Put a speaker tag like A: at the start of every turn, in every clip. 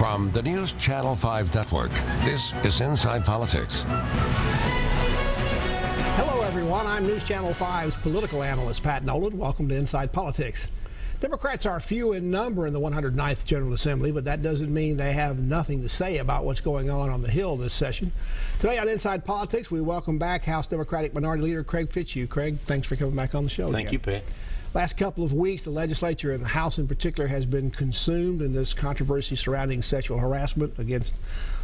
A: From the News Channel 5 Network, this is Inside Politics.
B: Hello, everyone. I'm News Channel 5's political analyst, Pat Nolan. Welcome to Inside Politics. Democrats are few in number in the 109th General Assembly, but that doesn't mean they have nothing to say about what's going on the Hill this session. Today on Inside Politics, we welcome back House Democratic Minority Leader Craig Fitzhugh. Craig, thanks for coming back on the show.
C: Thank you, Pat.
B: Last couple of weeks, the legislature and the House in particular has been consumed in this controversy surrounding sexual harassment against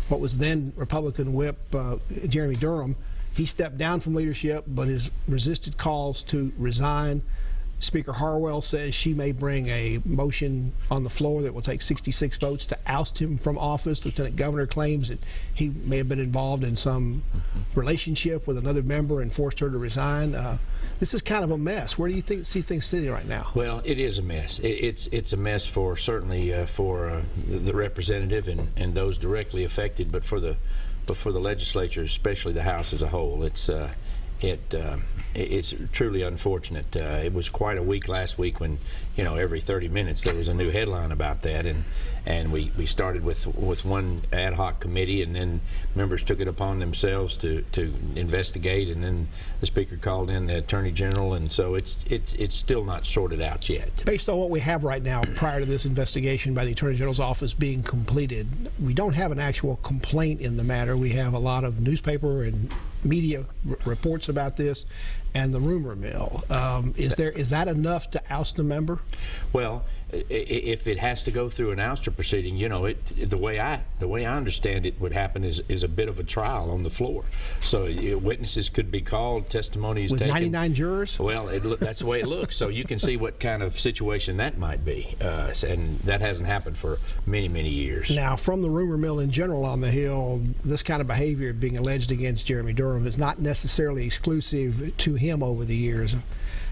B: what was then Republican whip Jeremy Durham. He stepped down from leadership but has resisted calls to resign. Speaker Harwell says she may bring a motion on the floor that will take 66 votes to oust him from office. Lieutenant Governor claims that he may have been involved in some relationship with another member and forced her to resign. This is kind of a mess. Where do you see things sitting right now?
C: Well, it is a mess. It's a mess for certainly for the representative and those directly affected, but for the legislature, especially the House as a whole, it's truly unfortunate. It was quite a week last week when, you know, every 30 minutes there was a new headline about that, and we started with one ad hoc committee, and then members took it upon themselves to investigate, and then the Speaker called in the Attorney General, and so it's still not sorted out yet.
B: Based on what we have right now, prior to this investigation by the Attorney General's office being completed, we don't have an actual complaint in the matter. We have a lot of newspaper and media reports about this and the rumor mill. Is that enough to oust a member?
C: Well, if it has to go through an ouster proceeding, you know, the way I understand it would happen is a bit of a trial on the floor. So witnesses could be called, testimonies taken.
B: With 99 jurors?
C: Well, that's the way it looks. So you can see what kind of situation that might be, and that hasn't happened for many, many years.
B: Now, from the rumor mill in general on the Hill, this kind of behavior being alleged against Jeremy Durham is not necessarily exclusive to him over the years.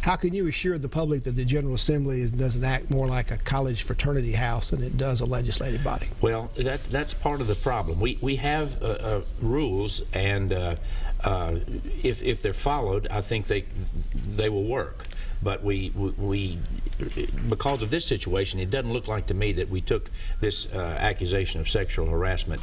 B: How can you assure the public that the General Assembly doesn't act more like a college fraternity house than it does a legislative body?
C: Well, that's part of the problem. We have rules, and if they're followed, I think they will work. But we because of this situation, it doesn't look like to me that we took this accusation of sexual harassment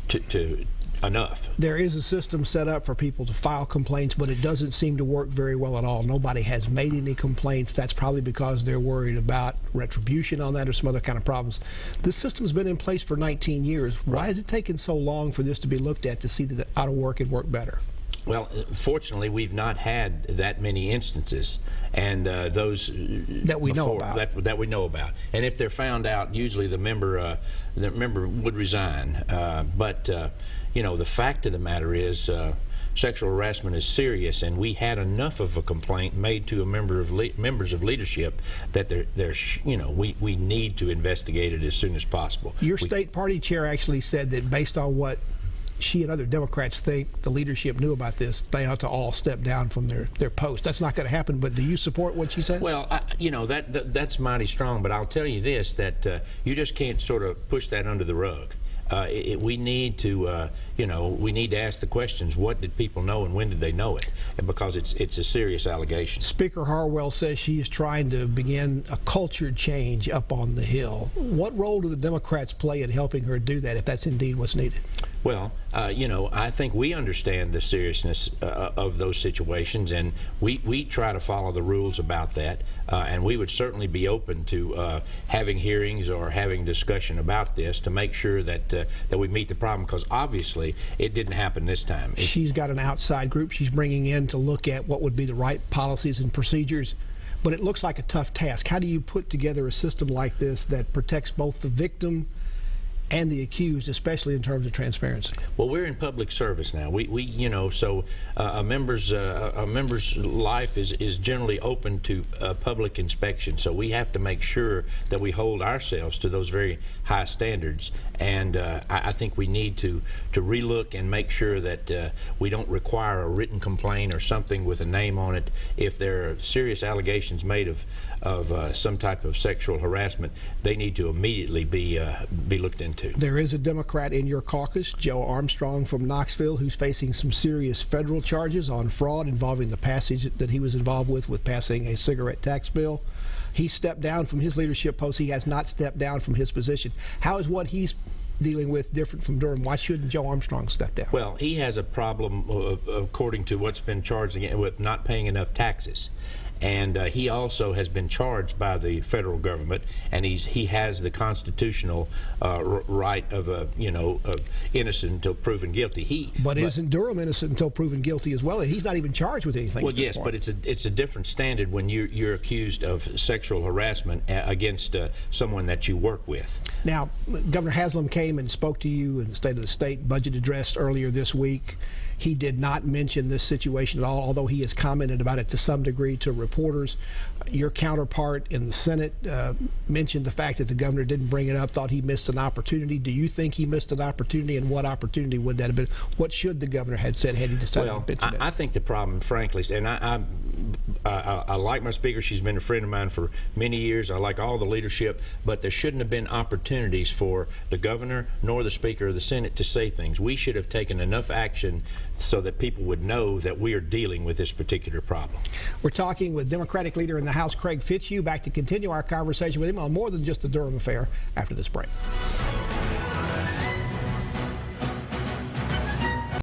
C: to enough.
B: There is a system set up for people to file complaints, but it doesn't seem to work very well at all. Nobody has made any complaints. That's probably because they're worried about retribution on that or some other kind of problems. This system's been in place for 19 years. Why is it taking so long for this to be looked at to see that it ought to work and work better?
C: Well, fortunately, we've not had that many instances, and those
B: that we know about.
C: That we know about. And if they're found out, usually the member would resign. But you know, the fact of the matter is, sexual harassment is serious, and we had enough of a complaint made to a members of leadership that we need to investigate it as soon as possible.
B: Your state party chair actually said that based on what she and other Democrats think the leadership knew about this, they ought to all step down from their post. That's not going to happen, but do you support what she says?
C: Well, that's mighty strong, but I'll tell you this, that you just can't sort of push that under the rug. We need to, we need to ask the questions. What did people know, and when did they know it? And because it's a serious allegation.
B: Speaker Harwell says she is trying to begin a culture change up on the Hill. What role do the Democrats play in helping her do that, if that's indeed what's needed?
C: Well, I think we understand the seriousness of those situations, and we try to follow the rules about that, and we would certainly be open to having hearings or having discussion about this to make sure that we meet the problem, because obviously it didn't happen this time.
B: She's got an outside group she's bringing in to look at what would be the right policies and procedures, but it looks like a tough task. How do you put together a system like this that protects both the victim and the accused, especially in terms of transparency?
C: Well, we're in public service now. So a member's life is generally open to public inspection. So we have to make sure that we hold ourselves to those very high standards. And I think we need to relook and make sure that we don't require a written complaint or something with a name on it. If there are serious allegations made of some type of sexual harassment, they need to immediately be looked into.
B: There is a Democrat in your caucus, Joe Armstrong from Knoxville, who's facing some serious federal charges on fraud involving the passage that he was involved with passing a cigarette tax bill. He stepped down from his leadership post. He has not stepped down from his position. How is what he's dealing with different from Durham? Why shouldn't Joe Armstrong step down?
C: Well, he has a problem, according to what's been charged, with not paying enough taxes. And he also has been charged by the federal government, and he has the constitutional right of innocent until proven guilty.
B: But isn't Durham innocent until proven guilty as well? He's not even charged with anything.
C: Well, yes, but it's a different standard when you're accused of sexual harassment against someone that you work with.
B: Now, Governor Haslam came and spoke to you in the State of the State budget address earlier this week. He did not mention this situation at all, although he has commented about it to some degree to reporters. Your counterpart in the Senate mentioned the fact that the governor didn't bring it up, thought he missed an opportunity. Do you think he missed an opportunity, and what opportunity would that have been? What should the governor have said had he decided to mention it?
C: I think the problem, frankly, and I like my speaker. She's been a friend of mine for many years. I like all the leadership, but there shouldn't have been opportunities for the governor nor the Speaker of the Senate to say things. We should have taken enough action so that people would know that we are dealing with this particular problem.
B: We're talking with Democratic leader in the House, Craig Fitzhugh, back to continue our conversation with him on more than just the Durham affair after this break.